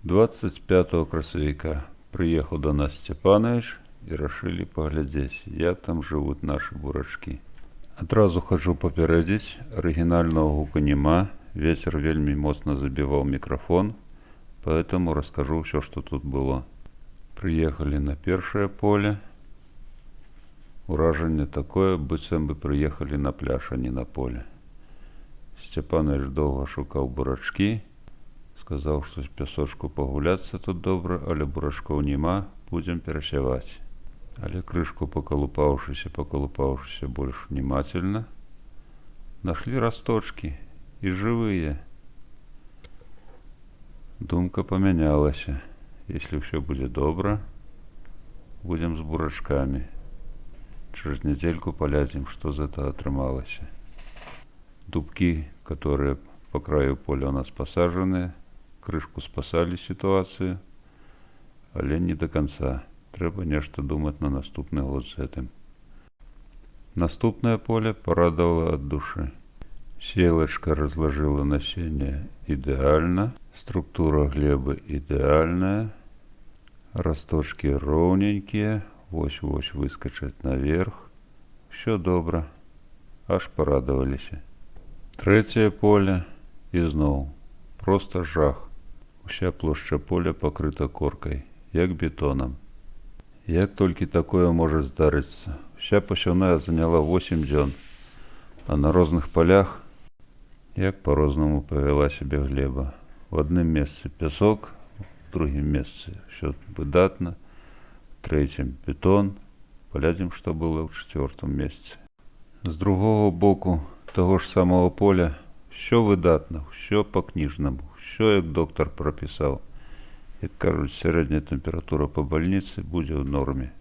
25 красавіка прыехаў да нас Сцяпанович і рашылі паглядзець, як там жывуць нашы бурачкі. Адразу хачу папярэдзіць, арыгінальнага гука няма, вецер вельмі моцна забіваў мікрафон, поэтому раскажу ўсё, што тут было. Прыехалі на першае поле. Уражанне такое, быццам бы прыехалі на пляж, а не на поле. Сцяпанович доўга шукаў бурачкі, сказаў, што з пясочку пагуляцца тут добра, але бурачкоў няма, будзем перасяваць. Але крышку пакалупаўшыся больш внимательно, нашли росточки и живые. Думка помянялася. Если все будет добро, будем с бурачками. Через недельку полязем, что за это отрымалось. Дубки, которые по краю поля у нас посажены, крышку спасали ситуацию, але не до конца. Трэба нешта думаць на наступны год з гэтым. Наступнае поле порадавала ад душы. Сеялачка разложила насенне ідэальна, структура глебы ідэальная, росточки роўненькія, вось-вось выскачаць наверх. Всё добра, аж порадаваліся. Трэцяе поле і зноў просто жах. Уся плошча поля пакрыта коркай, як бетонам. Як толькі такое можа здарыцца. Вся пасяўная заняла 8 дзён, а на розных полях як по-рознаму павяла сябе глеба. В адным месцы пясок, в другім месцы ўсё выдатна, в трэцім бетон. Паглядзім, што было ў чацвёртым месцы. З другого боку таго ж самого поля ўсё выдатна, ўсё па-кніжнаму, ўсё як доктар прапісаў. Як кажуць, сярэдняя тэмпература па бальніцы будзе ў норме.